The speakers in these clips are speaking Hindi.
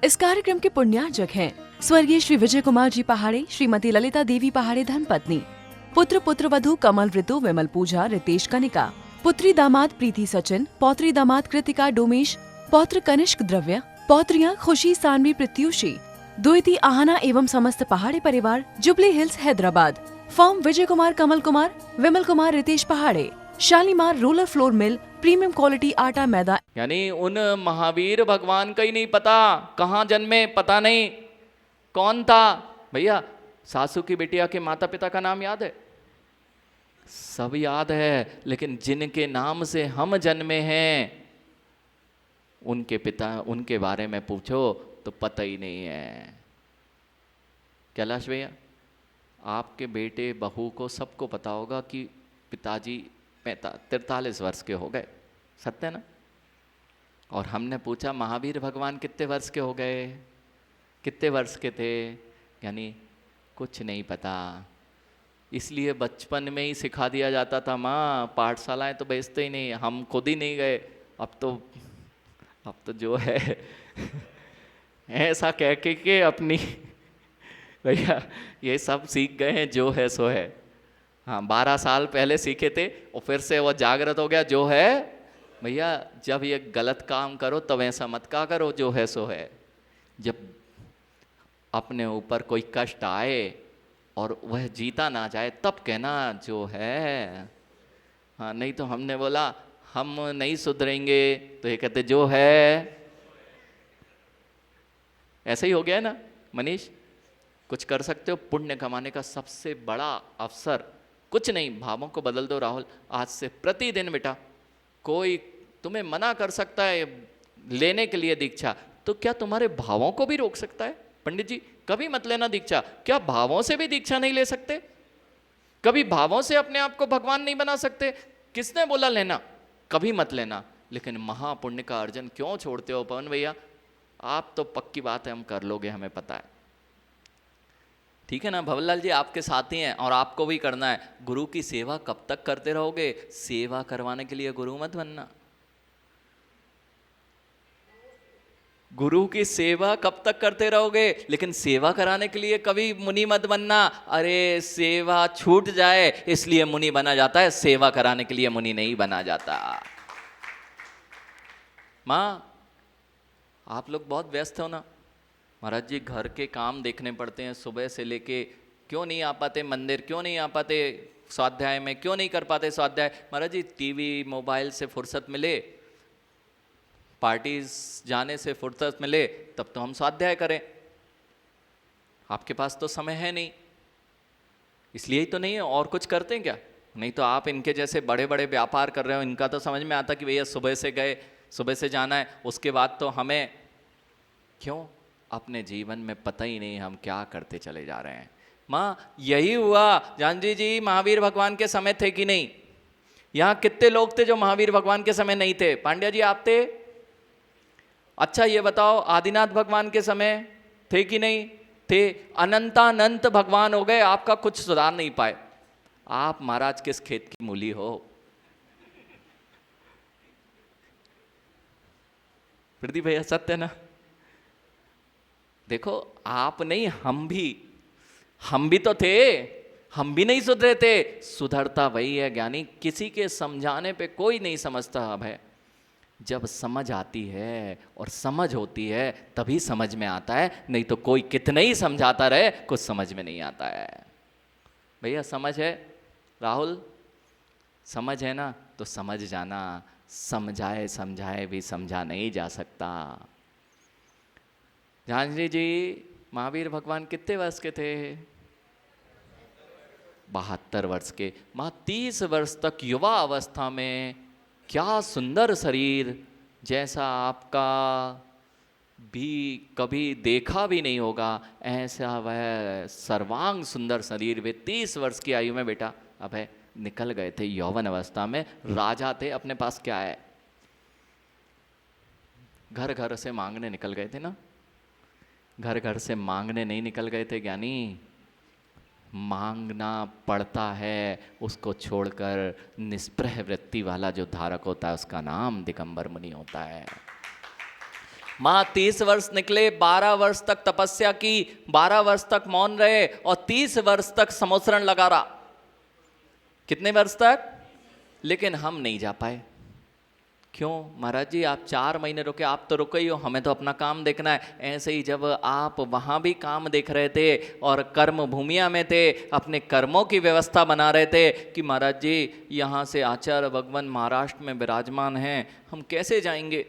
इस कार्यक्रम के पुण्यार्जक हैं स्वर्गीय श्री विजय कुमार जी पहाड़े, श्रीमती ललिता देवी पहाड़े धर्मपत्नी, पुत्र पुत्रवधू कमल ऋतु विमल पूजा रितेश कनिका, पुत्री दामाद प्रीति सचिन, पौत्री दामाद कृतिका डोमेश, पौत्र कनिष्क द्रव्य, पौत्रियां खुशी सानवी प्रत्युषी, द्विती आहना एवं समस्त पहाड़े परिवार, jubilee hills Hyderabad. Firm Vijay Kumar Kamal Kumar Vimal Kumar Ritesh पहाड़े, Shalimar roller flour mill, premium quality आटा मैदा। यानी उन महावीर भगवान का ही नहीं पता कहाँ जन्मे, पता नहीं कौन था। भैया सासू की बिटिया के माता पिता का नाम याद है? सब याद है, लेकिन जिनके नाम से हम जन्मे हैं उनके पिता, उनके बारे में पूछो तो पता ही नहीं है। कैलाश भैया, आपके बेटे बहू को सबको पता होगा कि पिताजी 43 वर्ष के हो गए, सत्य ना? और हमने पूछा महावीर भगवान कितने वर्ष के हो गए, कितने वर्ष के थे? यानी कुछ नहीं पता। इसलिए बचपन में ही सिखा दिया जाता था, माँ पाठशालाएं तो भेजते ही नहीं, हम खुद ही नहीं गए। अब तो जो है ऐसा कह के अपनी भैया ये सब सीख गए हैं, जो है सो है। हाँ, 12 साल पहले सीखे थे और फिर से वो जागृत हो गया, जो है। भैया जब ये गलत काम करो तब ऐसा मत कहा करो, जो है सो है। जब अपने ऊपर कोई कष्ट आए और वह जीता ना जाए तब कहना जो है। हाँ, नहीं तो हमने बोला हम नहीं सुधरेंगे तो ये कहते जो है। ऐसा ही हो गया है ना मनीष? कुछ कर सकते हो पुण्य कमाने का सबसे बड़ा अवसर, कुछ नहीं, भावों को बदल दो राहुल। आज से प्रतिदिन बेटा कोई तुम्हें मना कर सकता है लेने के लिए दीक्षा, तो क्या तुम्हारे भावों को भी रोक सकता है? पंडित जी कभी मत लेना दीक्षा। क्या भावों से भी दीक्षा नहीं ले सकते? कभी भावों से अपने आप को भगवान नहीं बना सकते? किसने बोला लेना? कभी मत लेना। लेकिन महापुण्य का अर्जन क्यों छोड़ते हो पवन भैया? आप तो पक्की बात है हम कर लोगे, हमें पता है। ठीक है ना भवनलाल जी, आपके साथी हैं और आपको भी करना है। गुरु की सेवा कब तक करते रहोगे? सेवा करवाने के लिए गुरु मत बनना। गुरु की सेवा कब तक करते रहोगे, लेकिन सेवा कराने के लिए कभी मुनि मत बनना। अरे सेवा छूट जाए इसलिए मुनि बना जाता है, सेवा कराने के लिए मुनि नहीं बना जाता। माँ आप लोग बहुत व्यस्त हो ना महाराज जी, घर के काम देखने पड़ते हैं सुबह से लेके। क्यों नहीं आ पाते मंदिर, क्यों नहीं आ पाते स्वाध्याय में, क्यों नहीं कर पाते स्वाध्याय? महाराज जी टीवी मोबाइल से फुर्सत मिले, पार्टीज जाने से फुर्सत मिले तब तो हम स्वाध्याय करें। आपके पास तो समय है नहीं, इसलिए ही तो नहीं है। और कुछ करते हैं क्या? नहीं तो आप इनके जैसे बड़े बड़े व्यापार कर रहे हो, इनका तो समझ में आता कि भैया सुबह से गए, सुबह से जाना है, उसके बाद तो हमें क्यों? अपने जीवन में पता ही नहीं हम क्या करते चले जा रहे हैं। माँ यही हुआ जानवी जी, महावीर भगवान के समय थे कि नहीं? यहाँ कितने लोग थे जो महावीर भगवान के समय नहीं थे? पांड्या जी आप थे? अच्छा ये बताओ आदिनाथ भगवान के समय थे कि नहीं थे? अनंतानंत भगवान हो गए, आपका कुछ सुधार नहीं पाए। आप महाराज किस खेत की मूली हो? प्रदीप भैया सत्य ना? देखो आप नहीं, हम भी तो थे, हम भी नहीं सुधरे थे। सुधरता वही है ज्ञानी, किसी के समझाने पे कोई नहीं समझता। अब है जब समझ आती है और समझ होती है तभी समझ में आता है, नहीं तो कोई कितना ही समझाता रहे कुछ समझ में नहीं आता है। भैया समझ है राहुल, समझ है ना तो समझ जाना। समझाए समझाए भी समझा नहीं जा सकता। जानवी जी महावीर भगवान कितने वर्ष के थे? 72 वर्ष के। माँ 30 वर्ष तक युवा अवस्था में क्या सुंदर शरीर, जैसा आपका भी कभी देखा भी नहीं होगा ऐसा वह सर्वांग सुंदर शरीर वे 30 वर्ष की आयु में बेटा अब है निकल गए थे। यौवन अवस्था में राजा थे, अपने पास क्या है? घर घर से मांगने निकल गए थे ना? घर घर से मांगने नहीं निकल गए थे ज्ञानी, मांगना पड़ता है उसको छोड़कर। निष्प्रह वृत्ति वाला जो धारक होता है उसका नाम दिगंबर मुनि होता है। माँ 30 वर्ष निकले, 12 वर्ष तक तपस्या की, 12 वर्ष तक मौन रहे और 30 वर्ष तक समोसरण लगा रहा। कितने वर्ष तक? लेकिन हम नहीं जा पाए। क्यों? महाराज जी आप 4 महीने रुके, आप तो रुके ही हो, हमें तो अपना काम देखना है। ऐसे ही जब आप वहाँ भी काम देख रहे थे और कर्म भूमिया में थे, अपने कर्मों की व्यवस्था बना रहे थे कि महाराज जी यहाँ से आचार्य भगवान महाराष्ट्र में विराजमान हैं, हम कैसे जाएंगे,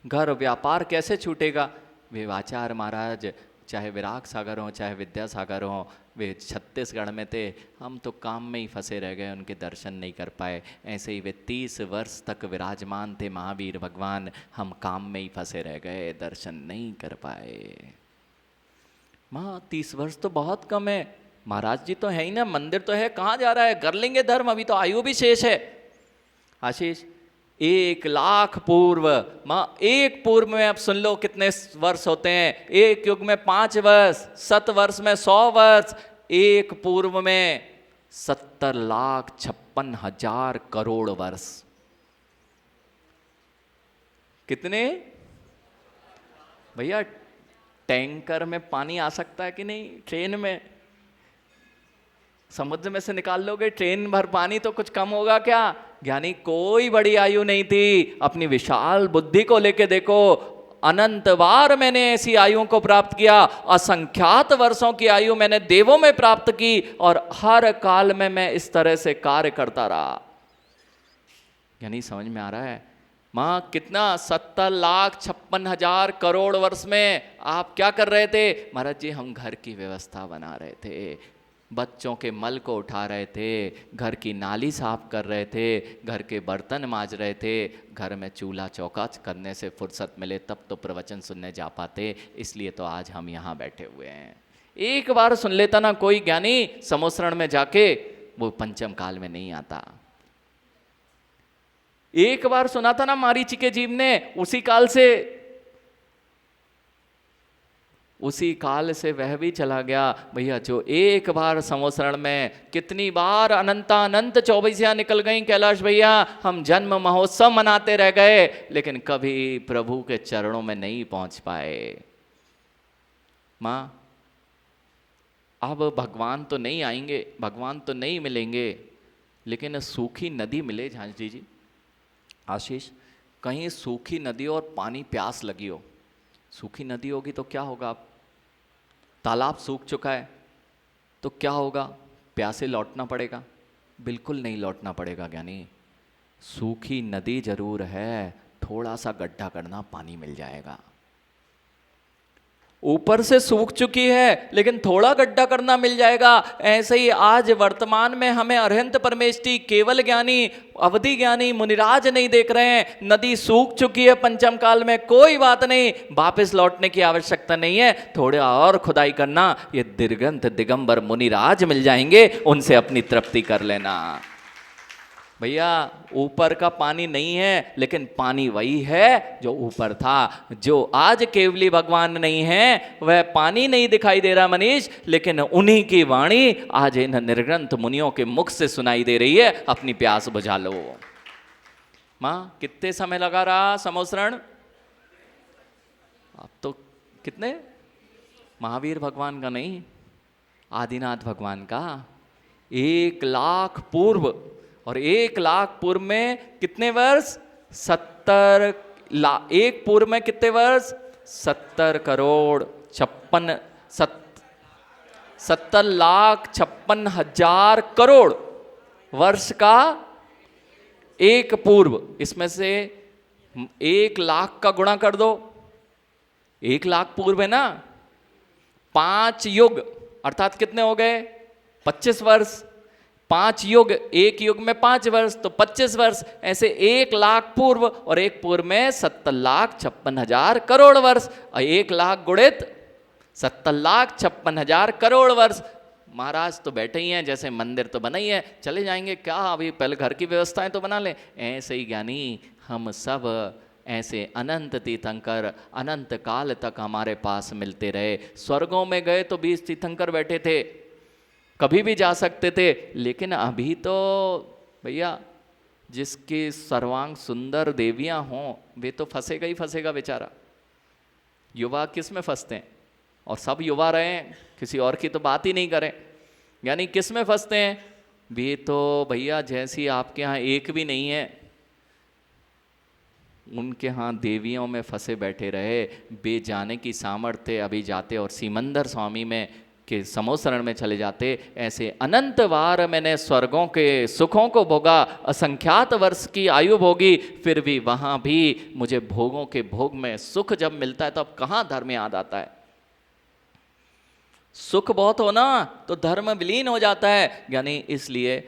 घर व्यापार कैसे छूटेगा। वे आचार्य महाराज चाहे विराग सागर हो चाहे विद्यासागर हो, वे छत्तीसगढ़ में थे, हम तो काम में ही फंसे रह गए, उनके दर्शन नहीं कर पाए। ऐसे ही वे 30 वर्ष तक विराजमान थे महावीर भगवान, हम काम में ही फंसे रह गए, दर्शन नहीं कर पाए। माँ 30 वर्ष तो बहुत कम है, महाराज जी तो है ही ना, मंदिर तो है, कहाँ जा रहा है, कर लेंगे धर्म, अभी तो आयु भी शेष है। आशीष 1 लाख पूर्व, माँ 1 पूर्व में अब सुन लो कितने वर्ष होते हैं। 1 युग में 5 वर्ष, 7 वर्ष में 100 वर्ष, 1 पूर्व में 70,56,000 करोड़ वर्ष। कितने भैया? टैंकर में पानी आ सकता है कि नहीं? ट्रेन में, समुद्र में से निकाल लोगे ट्रेन भर पानी तो कुछ कम होगा क्या? ज्ञानी कोई बड़ी आयु नहीं थी, अपनी विशाल बुद्धि को लेके देखो, अनंत बार मैंने ऐसी आयु को प्राप्त किया, असंख्यात वर्षों की आयु मैंने देवों में प्राप्त की और हर काल में मैं इस तरह से कार्य करता रहा। यानी समझ में आ रहा है? माँ कितना 70,56,000 करोड़ वर्ष में आप क्या कर रहे थे? महाराज जी हम घर की व्यवस्था बना रहे थे, बच्चों के मल को उठा रहे थे, घर की नाली साफ कर रहे थे, घर के बर्तन मांज रहे थे, घर में चूल्हा चौका करने से फुर्सत मिले तब तो प्रवचन सुनने जा पाते, इसलिए तो आज हम यहाँ बैठे हुए हैं। एक बार सुन लेता ना कोई ज्ञानी समोसरण में जाके, वो पंचम काल में नहीं आता। एक बार सुना था ना मारीची के जीव ने, उसी काल से वह भी चला गया। भैया जो एक बार समोसरण में, कितनी बार अनंत 24 निकल गई कैलाश भैया, हम जन्म महोत्सव मनाते रह गए लेकिन कभी प्रभु के चरणों में नहीं पहुंच पाए। माँ अब भगवान तो नहीं आएंगे, भगवान तो नहीं मिलेंगे, लेकिन सूखी नदी मिले। झांझी जी, आशीष, कहीं सूखी नदी और पानी प्यास लगी हो, सूखी नदी होगी तो क्या होगा? तालाब सूख चुका है तो क्या होगा? प्यासे लौटना पड़ेगा? बिल्कुल नहीं लौटना पड़ेगा ज्ञानी। सूखी नदी जरूर है, थोड़ा सा गड्ढा करना पानी मिल जाएगा। ऊपर से सूख चुकी है लेकिन थोड़ा गड्ढा करना मिल जाएगा। ऐसे ही आज वर्तमान में हमें अरहंत परमेष्टि, केवल ज्ञानी, अवधि ज्ञानी, मुनिराज नहीं देख रहे हैं। नदी सूख चुकी है पंचम काल में, कोई बात नहीं, वापस लौटने की आवश्यकता नहीं है, थोड़ा और खुदाई करना, ये दिगंत दिगंबर मुनिराज मिल जाएंगे, उनसे अपनी तृप्ति कर लेना। भैया ऊपर का पानी नहीं है लेकिन पानी वही है जो ऊपर था। जो आज केवली भगवान नहीं है वह पानी नहीं दिखाई दे रहा मनीष, लेकिन उन्हीं की वाणी आज इन निर्ग्रंथ मुनियों के मुख से सुनाई दे रही है। अपनी प्यास बुझा लो। माँ कितने समय लगा रहा समोसरण? अब तो कितने, महावीर भगवान का नहीं, आदिनाथ भगवान का। 1 लाख पूर्व, और 1 लाख पूर्व में कितने वर्ष? 1 पूर्व में कितने वर्ष? 70,56,000 करोड़ वर्ष का 1 पूर्व। इसमें से 1 लाख का गुणा कर दो, 1 लाख पूर्व है ना, 5 युग अर्थात कितने हो गए? 25 वर्ष। 5 युग, 1 युग में 5 वर्ष तो 25 वर्ष। ऐसे 1 लाख पूर्व और 1 पूर्व में 70,56,000 करोड़ वर्ष, और 1 लाख गुणित 70,56,000 करोड़ वर्ष। महाराज तो बैठे ही हैं, जैसे मंदिर तो बना ही है, चले जाएंगे क्या, अभी पहले घर की व्यवस्थाएं तो बना लें। ऐसे ही ज्ञानी हम सब ऐसे अनंत तीर्थंकर अनंत काल तक हमारे पास मिलते रहे। स्वर्गों में गए तो 20 तीर्थंकर बैठे थे, कभी भी जा सकते थे, लेकिन अभी तो भैया जिसके सर्वांग सुंदर देवियां हों वे तो फंसेगा ही फंसेगा बेचारा। युवा किस में फंसते हैं, और सब युवा रहे हैं, किसी और की तो बात ही नहीं करें, यानी किस में फंसते हैं, वे तो भैया जैसी आपके यहाँ एक भी नहीं है उनके यहाँ देवियों में फंसे बैठे रहे। बे जाने की सामर्थ्य अभी जाते और सीमंदर स्वामी में के समोसरण में चले जाते। ऐसे अनंत बार मैंने स्वर्गों के सुखों को भोगा, असंख्यात वर्ष की आयु भोगी, फिर भी वहाँ भी मुझे भोगों के भोग में सुख जब मिलता है तो अब कहाँ धर्म याद आता है। सुख बहुत हो ना तो धर्म विलीन हो जाता है। यानी इसलिए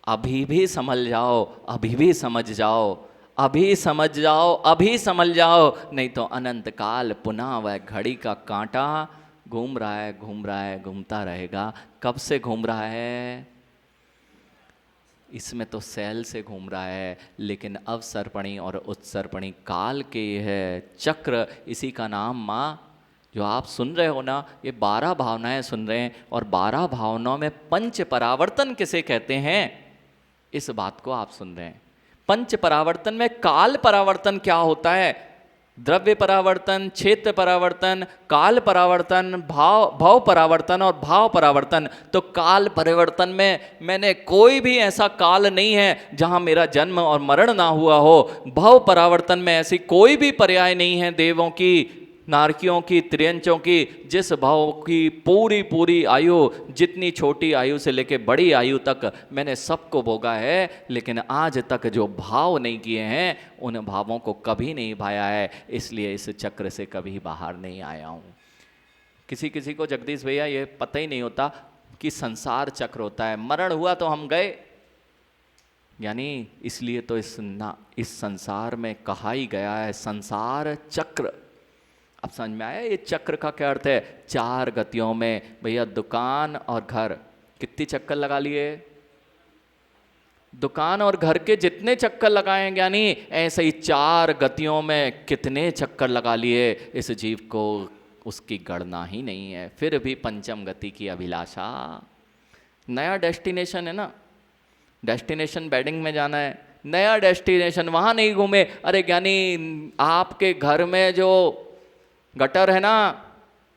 अभी भी समझ जाओ, अभी भी समझ जाओ, अभी समझ जाओ, अभी समझ जाओ, नहीं तो अनंत काल पुनः वह घड़ी का कांटा घूम रहा है, घूम रहा है, घूमता रहेगा। कब से घूम रहा है, इसमें तो सैल से घूम रहा है, लेकिन अवसर्पणी और उत्सर्पणी काल के है चक्र, इसी का नाम माँ जो आप सुन रहे हो ना, ये 12 भावनाएं सुन रहे हैं, और 12 भावनाओं में पंच परावर्तन किसे कहते हैं, इस बात को आप सुन रहे हैं। पंच परावर्तन में काल परावर्तन क्या होता है, द्रव्य परावर्तन, क्षेत्र परावर्तन, काल परावर्तन, भाव परावर्तन और भाव परावर्तन। तो काल परिवर्तन में मैंने कोई भी ऐसा काल नहीं है जहां मेरा जन्म और मरण ना हुआ हो। भाव परावर्तन में ऐसी कोई भी पर्याय नहीं है देवों की, नारकियों की, त्रियंचों की, जिस भाव की पूरी पूरी आयु, जितनी छोटी आयु से लेके बड़ी आयु तक मैंने सबको भोगा है, लेकिन आज तक जो भाव नहीं किए हैं उन भावों को कभी नहीं भाया है, इसलिए इस चक्र से कभी बाहर नहीं आया हूँ। किसी किसी को जगदीश भैया ये पता ही नहीं होता कि संसार चक्र होता है, मरण हुआ तो हम गए, यानी इसलिए तो इस संसार में कहा ही गया है संसार चक्र। अब समझ में आया ये चक्र का क्या अर्थ है। 4 गतियों में भैया दुकान और घर, कितनी चक्कर लगा लिए, दुकान और घर के जितने चक्कर लगाए ज्ञानी, ऐसे ही 4 गतियों में कितने चक्कर लगा लिए, इस जीव को उसकी गणना ही नहीं है। फिर भी पंचम गति की अभिलाषा, नया डेस्टिनेशन है ना, डेस्टिनेशन वेडिंग में जाना है, नया डेस्टिनेशन, वहाँ नहीं घूमे। अरे ज्ञानी आपके घर में जो गटर है ना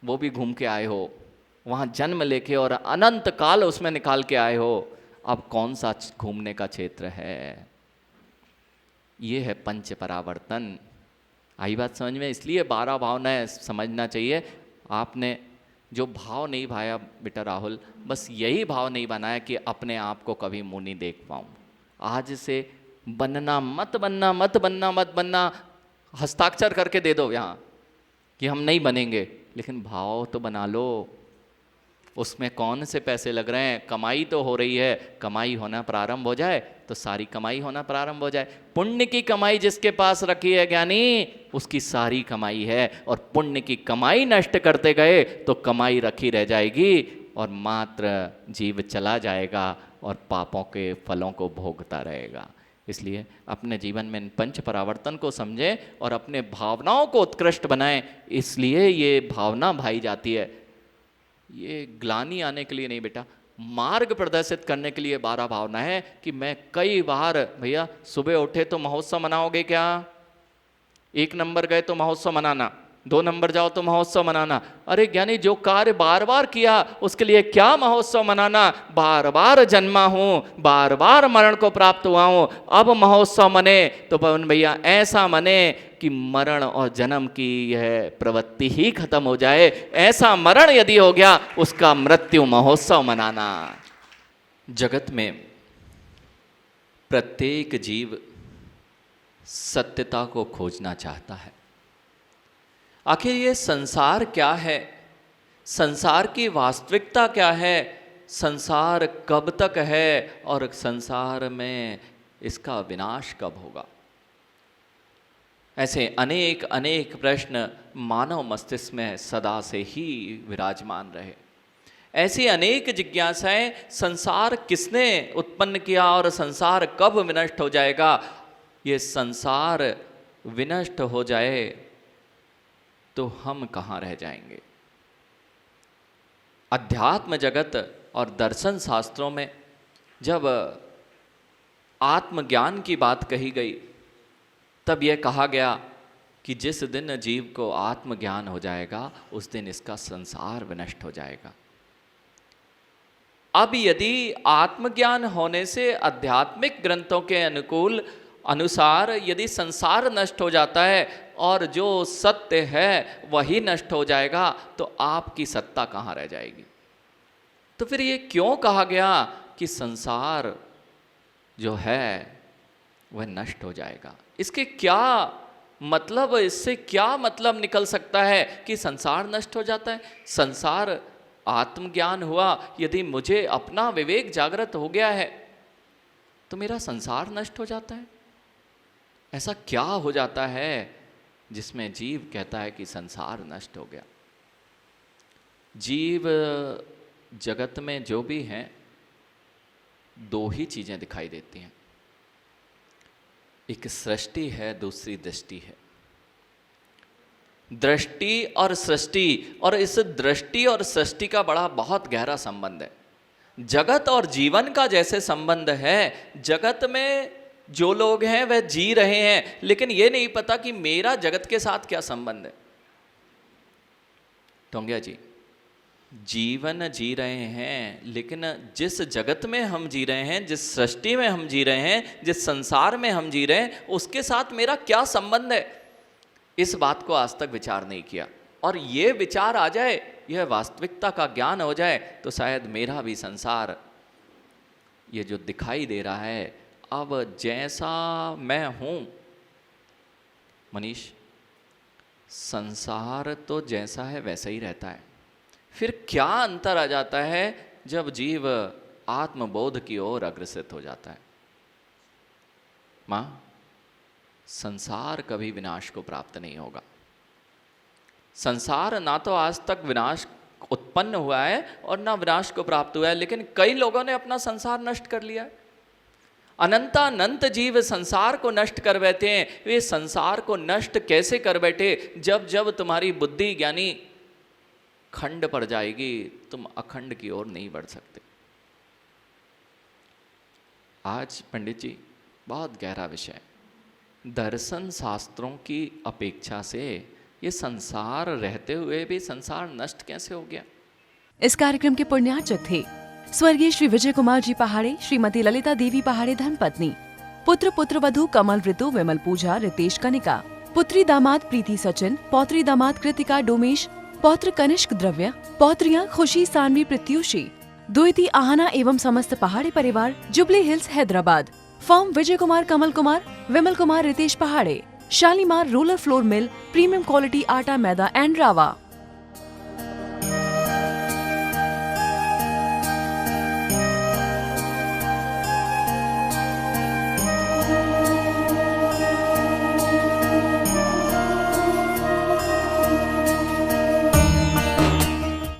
वो भी घूम के आए हो, वहाँ जन्म लेके और अनंत काल उसमें निकाल के आए हो, अब कौन सा घूमने का क्षेत्र है। ये है पंच परावर्तन। आई बात समझ में। इसलिए 12 भावनाएं समझना चाहिए। आपने जो भाव नहीं भाया बेटा राहुल, बस यही भाव नहीं बनाया कि अपने आप को कभी मुंह नहीं देख पाऊँ। आज से बनना मत बनना, मत बनना मत बनना, हस्ताक्षर करके दे दो यहाँ कि हम नहीं बनेंगे, लेकिन भाव तो बना लो। उसमें कौन से पैसे लग रहे हैं, कमाई तो हो रही है, कमाई होना प्रारंभ हो जाए तो सारी कमाई होना प्रारंभ हो जाए। पुण्य की कमाई जिसके पास रखी है ज्ञानी, उसकी सारी कमाई है, और पुण्य की कमाई नष्ट करते गए तो कमाई रखी रह जाएगी और मात्र जीव चला जाएगा और पापों के फलों को भोगता रहेगा। इसलिए अपने जीवन में पंच परावर्तन को समझें और अपने भावनाओं को उत्कृष्ट बनाएं। इसलिए ये भावना भाई जाती है, ये ग्लानि आने के लिए नहीं बेटा, मार्ग प्रदर्शित करने के लिए 12 भावना है। कि मैं कई बार भैया सुबह उठे तो महोत्सव मनाओगे क्या, 1 नंबर गए तो महोत्सव मनाना, 2 नंबर जाओ तो महोत्सव मनाना। अरे ज्ञानी जो कार्य बार बार किया उसके लिए क्या महोत्सव मनाना, बार बार जन्मा हूँ, बार बार मरण को प्राप्त हुआ हूँ, अब महोत्सव मने तो पवन भैया ऐसा मने कि मरण और जन्म की यह प्रवृत्ति ही खत्म हो जाए। ऐसा मरण यदि हो गया उसका मृत्यु महोत्सव मनाना। जगत में प्रत्येक जीव सत्यता को खोजना चाहता है। आखिर ये संसार क्या है, संसार की वास्तविकता क्या है, संसार कब तक है और संसार में इसका विनाश कब होगा। ऐसे अनेक अनेक प्रश्न मानव मस्तिष्क में सदा से ही विराजमान रहे। ऐसी अनेक जिज्ञासाएं, संसार किसने उत्पन्न किया और संसार कब विनष्ट हो जाएगा। ये संसार विनष्ट हो जाए तो हम कहाँ रह जाएंगे। अध्यात्म जगत और दर्शन शास्त्रों में जब आत्मज्ञान की बात कही गई, तब यह कहा गया कि जिस दिन जीव को आत्मज्ञान हो जाएगा उस दिन इसका संसार विनष्ट हो जाएगा। अब यदि आत्मज्ञान होने से आध्यात्मिक ग्रंथों के अनुसार यदि संसार नष्ट हो जाता है और जो सत्य है वही नष्ट हो जाएगा, तो आपकी सत्ता कहाँ रह जाएगी? तो फिर ये क्यों कहा गया कि संसार जो है वह नष्ट हो जाएगा? इसके क्या मतलब, इससे क्या मतलब निकल सकता है कि संसार नष्ट हो जाता है? संसार आत्मज्ञान हुआ, यदि मुझे अपना विवेक जागृत हो गया है तो मेरा संसार नष्ट हो जाता है? ऐसा क्या हो जाता है जिसमें जीव कहता है कि संसार नष्ट हो गया? जीव जगत में जो भी हैं, दो ही चीज़ें दिखाई देती हैं, एक सृष्टि है, दूसरी दृष्टि है। दृष्टि और सृष्टि, और इस दृष्टि और सृष्टि का बड़ा बहुत गहरा संबंध है। जगत और जीवन का जैसे संबंध है, जगत में जो लोग हैं वह जी रहे हैं, लेकिन ये नहीं पता कि मेरा जगत के साथ क्या संबंध है। टोंगिया जी, जीवन जी रहे हैं, लेकिन जिस जगत में हम जी रहे हैं, जिस सृष्टि में हम जी रहे हैं, जिस संसार में हम जी रहे हैं, उसके साथ मेरा क्या संबंध है, इस बात को आज तक विचार नहीं किया। और ये विचार आ जाए, यह वास्तविकता का ज्ञान हो जाए, तो शायद मेरा भी संसार ये जो दिखाई दे रहा है, अब जैसा मैं हूँ मनीष, संसार तो जैसा है वैसा ही रहता है। फिर क्या अंतर आ जाता है जब जीव आत्मबोध की ओर अग्रसित हो जाता है? माँ, संसार कभी विनाश को प्राप्त नहीं होगा। संसार ना तो आज तक विनाश उत्पन्न हुआ है और ना विनाश को प्राप्त हुआ है, लेकिन कई लोगों ने अपना संसार नष्ट कर लिया है। अनंतानंत जीव संसार को नष्ट कर बैठे हैं। वे संसार को नष्ट कैसे कर बैठे? जब जब तुम्हारी बुद्धि ज्ञानी खंड पर जाएगी, तुम अखंड की ओर नहीं बढ़ सकते। आज पंडित जी बहुत गहरा विषय है। दर्शन शास्त्रों की अपेक्षा से ये संसार रहते हुए भी संसार नष्ट कैसे हो गया? इस कार्यक्रम के पुण्यार्चक थे स्वर्गीय श्री विजय कुमार जी पहाड़े, श्रीमती ललिता देवी पहाड़े धर्मपत्नी, पुत्र पुत्रवधू कमल ऋतु, विमल पूजा, रितेश कनिका, पुत्री दामाद प्रीति सचिन, पौत्री दामाद कृतिका डोमेश, पौत्र कनिष्क द्रव्य, पौत्रियां खुशी सानवी प्रत्युषी, द्विती आहना एवं समस्त पहाड़ी परिवार, jubilee hills Hyderabad. Firm Vijay Kumar, Kamal Kumar, Vimal Kumar, Ritesh पहाड़े, Shalimar roller flour mill, premium quality आटा मैदा एंड रावा।